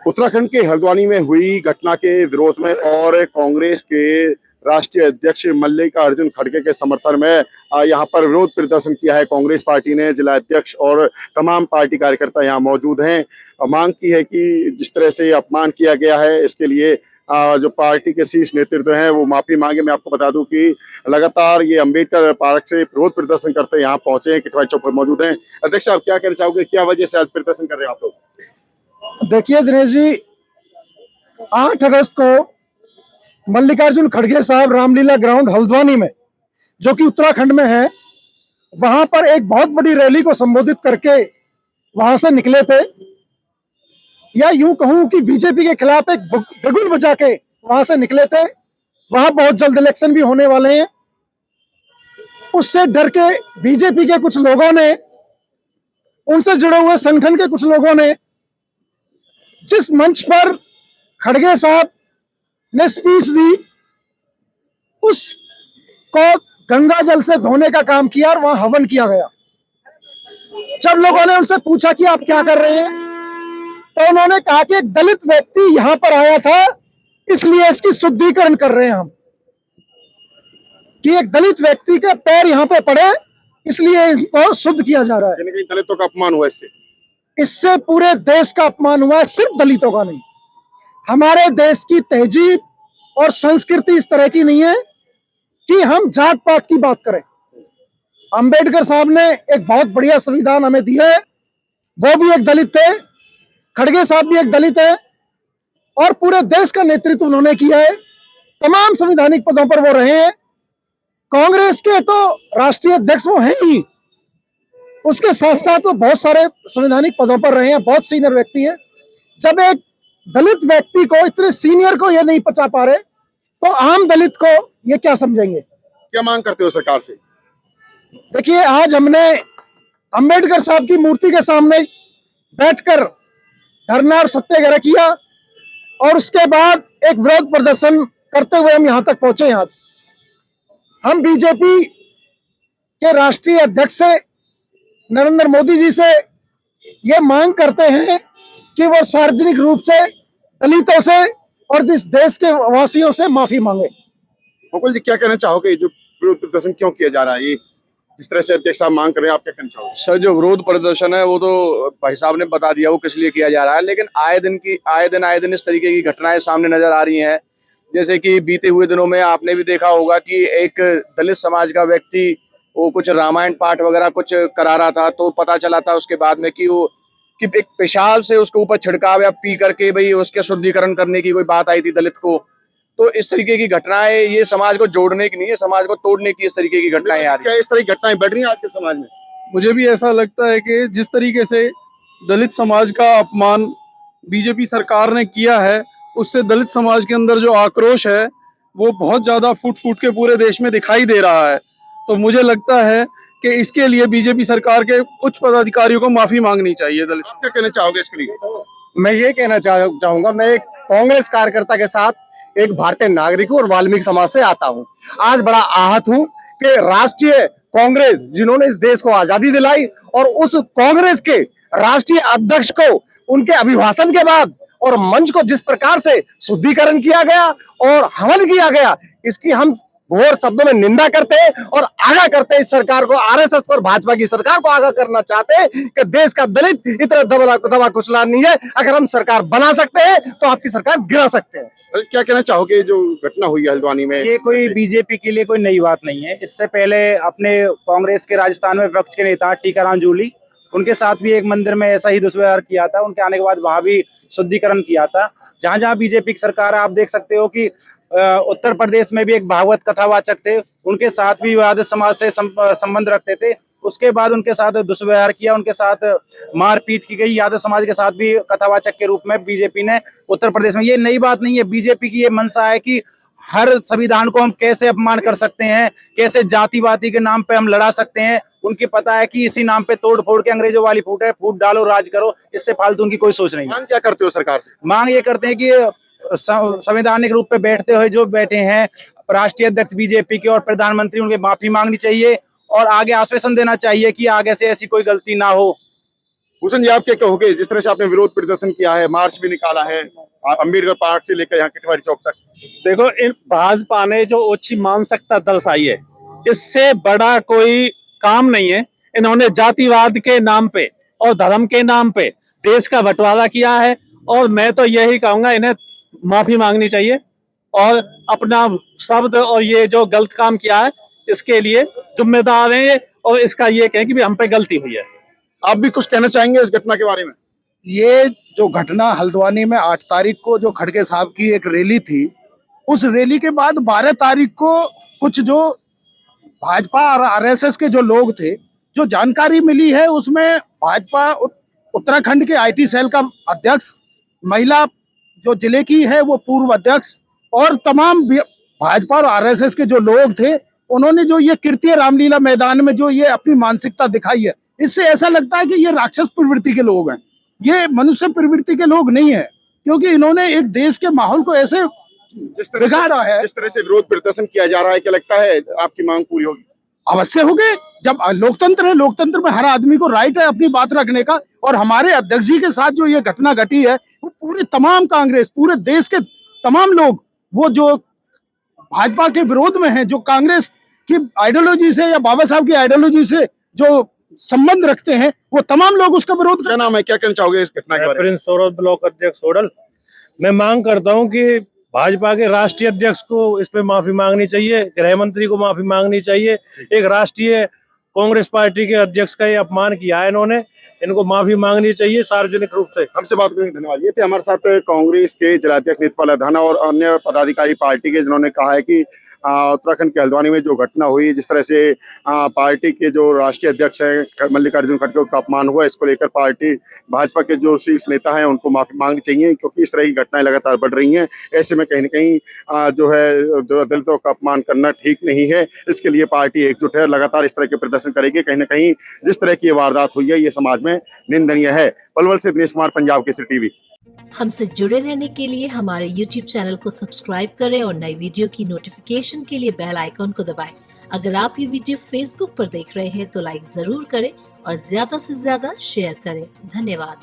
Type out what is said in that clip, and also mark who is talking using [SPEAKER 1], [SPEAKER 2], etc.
[SPEAKER 1] उत्तराखंड के हल्द्वानी में हुई घटना के विरोध में और कांग्रेस के राष्ट्रीय अध्यक्ष मल्लिकार्जुन खड़गे के समर्थन में यहां पर विरोध प्रदर्शन किया है। कांग्रेस पार्टी ने जिला अध्यक्ष और तमाम पार्टी कार्यकर्ता यहां मौजूद हैं। मांग की है कि जिस तरह से अपमान किया गया है इसके लिए जो पार्टी के शीर्ष नेतृत्व हैं वो माफी मांगे। मैं आपको बता दूं कि लगातार ये अंबेडकर पार्क से विरोध प्रदर्शन करते यहाँ पहुंचे हैं, किटवाई चौक पर मौजूद हैं। अध्यक्ष आप क्या कहना चाहोगे, क्या वजह से आज प्रदर्शन कर रहे हैं आप लोग?
[SPEAKER 2] देखिए दिनेश जी, 8 अगस्त को मल्लिकार्जुन खड़गे साहब रामलीला ग्राउंड हल्द्वानी में, जो कि उत्तराखंड में है, वहां पर एक बहुत बड़ी रैली को संबोधित करके वहां से निकले थे, या यूं कहूं कि बीजेपी के खिलाफ एक बिगुल बजा के वहां से निकले थे। वहां बहुत जल्द इलेक्शन भी होने वाले हैं। उससे डर के बीजेपी के कुछ लोगों ने, उनसे जुड़े हुए संगठन के कुछ लोगों ने जिस मंच पर खड़गे साहब ने स्पीच दी उसको गंगा जल से धोने का काम किया और वहां हवन किया गया। जब लोगों ने उनसे पूछा कि आप क्या कर रहे हैं, तो उन्होंने कहा कि एक दलित व्यक्ति यहां पर आया था इसलिए इसकी शुद्धिकरण कर रहे हैं हम, कि एक दलित व्यक्ति के पैर यहां पे पड़े इसलिए इसको शुद्ध किया जा रहा है।
[SPEAKER 1] यानी कि दलितों का अपमान हुआ
[SPEAKER 2] इससे पूरे देश का अपमान हुआ है, सिर्फ दलितों का नहीं। हमारे देश की तहजीब और संस्कृति इस तरह की नहीं है कि हम जात पात की बात करें। अंबेडकर साहब ने एक बहुत बढ़िया संविधान हमें दिया है, वो भी एक दलित थे, खड़गे साहब भी एक दलित है, और पूरे देश का नेतृत्व उन्होंने किया है। तमाम संवैधानिक पदों पर वो रहे हैं। कांग्रेस के तो राष्ट्रीय अध्यक्ष वो हैं ही, उसके साथ साथ वो बहुत सारे संवैधानिक पदों पर रहे हैं, बहुत सीनियर व्यक्ति है। जब एक दलित व्यक्ति को, इतने सीनियर को ये नहीं पचा पा रहे, तो आम दलित को ये क्या समझेंगे?
[SPEAKER 1] क्या मांग करते हो सरकार से?
[SPEAKER 2] देखिए, आज हमने अंबेडकर साहब की मूर्ति के सामने बैठकर धरना और सत्याग्रह किया, और उसके बाद एक विरोध प्रदर्शन करते हुए हम यहाँ तक पहुंचे। यहाँ हम बीजेपी के राष्ट्रीय अध्यक्ष से, नरेंद्र मोदी जी से ये मांग करते हैं कि वो सार्वजनिक रूप से दलितों से और इस देश के वासियों से माफी मांगे।
[SPEAKER 1] मुकुल जी, क्या कहना चाहोगे, जो विरोध प्रदर्शन क्यों किया जा रहा है? ये जिस तरह से अध्यक्ष साहब मांग कर रहे हैं, आप क्या कहना चाहोगे?
[SPEAKER 3] सर, जो विरोध प्रदर्शन है वो तो भाई साहब ने बता दिया वो किस लिए किया जा रहा है, लेकिन आए दिन इस तरीके की घटनाएं सामने नजर आ रही हैं। जैसे कि बीते हुए दिनों में आपने भी देखा होगा कि एक दलित समाज का व्यक्ति वो कुछ रामायण पाठ वगैरह कुछ करा रहा था, तो पता चला था उसके बाद में कि वो कि एक पेशाब से उसके ऊपर छिड़काव या पी करके भाई उसके शुद्धिकरण करने की कोई बात आई थी दलित को। तो इस तरीके की घटनाएं ये समाज को जोड़ने की नहीं है, समाज को तोड़ने की इस तरीके की घटनाएं आ रही हैं।
[SPEAKER 1] क्या इस तरह की घटनाएं बढ़ रही हैं आज के समाज में?
[SPEAKER 4] मुझे भी ऐसा लगता है कि जिस तरीके से दलित समाज का अपमान बीजेपी सरकार ने किया है, उससे दलित समाज के अंदर जो आक्रोश है वो बहुत ज्यादा फूट फूट के पूरे देश में दिखाई दे रहा है। तो मुझे लगता है कि इसके लिए बीजेपी सरकार के उच्च पदाधिकारियों को माफी मांगनी चाहिए। दलित,
[SPEAKER 1] क्या कहना चाहोगे इसके लिए?
[SPEAKER 5] मैं ये कहना चाहूंगा, मैं एक कांग्रेस कार्यकर्ता के साथ, एक भारतीय नागरिक और वाल्मीकि समाज से आता हूं। आज बड़ा आहत हूं कि राष्ट्रीय कांग्रेस, जिन्होंने इस देश को आजादी दिलाई, और उस कांग्रेस के राष्ट्रीय अध्यक्ष को उनके अभिभाषण के बाद और मंच को जिस प्रकार से शुद्धिकरण किया गया और हवन किया गया, इसकी हम घोर शब्दों में निंदा करते हैं और आगाह करते हैं इस सरकार को, आरएसएस और भाजपा की सरकार को आगाह करना चाहते हैं कि देश का दलित इतना दबा कुचला नहीं है। अगर हम सरकार बना सकते हैं तो आपकी सरकार गिरा सकते हैं।
[SPEAKER 1] क्या कहना चाहोगे, जो घटना हुई है हल्द्वानी में?
[SPEAKER 6] ये कोई बीजेपी के लिए कोई नई बात नहीं है। इससे पहले अपने कांग्रेस के राजस्थान में विपक्ष के नेता टीकाराम जूली, उनके साथ भी एक मंदिर में ऐसा ही दुष्व्यवहार किया था। उनके आने के बाद वहां भी शुद्धिकरण किया था। जहां जहां बीजेपी की सरकार है, आप देख सकते हो कि उत्तर प्रदेश में भी एक भागवत कथावाचक थे, उनके साथ भी यादव समाज से संबंध रखते थे। उसके बाद उनके साथ दुष्व्यवहार किया, उनके साथ मारपीट की गई। यादव समाज के साथ भी कथावाचक के रूप में बीजेपी ने उत्तर प्रदेश में, ये नई बात नहीं है। बीजेपी की ये मंशा है कि हर संविधान को हम कैसे अपमान कर सकते हैं, कैसे जातिवादी के नाम पे हम लड़ा सकते हैं। उनकी पता है कि इसी नाम पे तोड़ फोड़ के अंग्रेजों वाली फूट है, फूट डालो राज करो, इससे फालतू उनकी कोई सोच नहीं है।
[SPEAKER 1] मांग क्या करते हो सरकार से?
[SPEAKER 6] मांग ये करते हैं कि संवैधानिक रूप पे बैठते हुए जो बैठे हैं राष्ट्रीय अध्यक्ष बीजेपी के और प्रधानमंत्री, उनके माफी मांगनी चाहिए और आगे आश्वासन देना चाहिए कि आगे से ऐसी कोई गलती ना हो।
[SPEAKER 1] भूषण जी, आप क्या कहोगे जिस तरह से आपने विरोध प्रदर्शन किया है, मार्च भी निकाला है अम्बेडकर पार्क से लेकर यहाँ किटवाड़ी चौक तक?
[SPEAKER 7] देखो, इन भाजपा ने जो ओछी मानसिकता दर्शाई है, इससे बड़ा कोई काम नहीं है। इन्होंने जातिवाद के नाम पे और धर्म के नाम पे देश का बंटवारा किया है, और मैं तो यही कहूंगा इन्हें माफी मांगनी चाहिए और अपना शब्द और ये जो गलत काम किया है इसके लिए जिम्मेदार हैं ये, और इसका ये कहें कि भी हम पे गलती हुई है।
[SPEAKER 1] आप भी कुछ कहना चाहेंगे इस घटना के बारे में?
[SPEAKER 2] ये जो घटना हल्द्वानी में 8 तारीख को जो खड़गे साहब की एक रैली थी, उस रैली के बाद 12 तारीख को कुछ जो भाजपा और आरएसएस के जो लोग थे, जो जानकारी मिली है उसमें भाजपा उत्तराखंड के आईटी सेल का अध्यक्ष, महिला जो जिले की है वो पूर्व अध्यक्ष, और तमाम भाजपा और आरएसएस के जो लोग थे, उन्होंने जो ये कृत्य रामलीला मैदान में जो ये अपनी मानसिकता दिखाई है, इससे ऐसा लगता है कि ये राक्षस प्रवृत्ति के लोग हैं, ये मनुष्य प्रवृत्ति के लोग नहीं है, क्योंकि इन्होंने एक देश के माहौल को ऐसे बिगाड़ा है।
[SPEAKER 1] जिस तरह से विरोध प्रदर्शन किया जा रहा है, क्या लगता है आपकी मांग पूरी होगी?
[SPEAKER 2] अवश्य हो गए। जब लोकतंत्र है, लोकतंत्र में हर आदमी को राइट है अपनी बात रखने का, और हमारे अध्यक्ष जी के साथ जो ये घटना घटी है, वो पूरे तमाम कांग्रेस, पूरे देश के तमाम लोग, वो जो भाजपा के विरोध में हैं, जो कांग्रेस की आइडियोलॉजी से या बाबा साहब की आइडियोलॉजी से जो संबंध रखते हैं, वो तमाम लोग उसका विरोध
[SPEAKER 1] क्या नाम है, क्या कहना चाहोगे इस घटना के बारे में?
[SPEAKER 7] प्रिंस सौरभ, ब्लॉक अध्यक्ष सोडल। मैं मांग करता हूं कि भाजपा के राष्ट्रीय अध्यक्ष को इस पे माफी मांगनी चाहिए, गृह मंत्री को माफी मांगनी चाहिए। एक राष्ट्रीय कांग्रेस पार्टी के अध्यक्ष का ये अपमान किया है इन्होंने, इनको माफी मांगनी चाहिए सार्वजनिक रूप से।
[SPEAKER 1] हमसे बात करने के धन्यवाद। ये थे हमारे साथ कांग्रेस के जिलाध्यक्ष नितपाल अधाना और अन्य पदाधिकारी पार्टी के, जिन्होंने कहा है कि उत्तराखंड के हल्द्वानी में जो घटना हुई, जिस तरह से पार्टी के जो राष्ट्रीय अध्यक्ष हैं मल्लिकार्जुन खड़गे का अपमान हुआ, इसको लेकर पार्टी भाजपा के जो शीर्ष नेता हैं उनको माफी मांगनी चाहिए, क्योंकि इस तरह की घटनाएं लगातार बढ़ रही हैं। ऐसे में कहीं न कहीं जो है दलितों का अपमान करना ठीक नहीं है। इसके लिए पार्टी एकजुट है, लगातार इस तरह के प्रदर्शन करेगी। कहीं न कहीं जिस तरह की वारदात हुई है, ये समाज में निंदनीय है। पलवल से दिनेश कुमार, पंजाब केसरी टीवी।
[SPEAKER 8] हमसे जुड़े रहने के लिए हमारे YouTube चैनल को सब्सक्राइब करें और नई वीडियो की नोटिफिकेशन के लिए बेल आइकॉन को दबाएं। अगर आप ये वीडियो Facebook पर देख रहे हैं तो लाइक जरूर करें और ज्यादा से ज्यादा शेयर करें। धन्यवाद।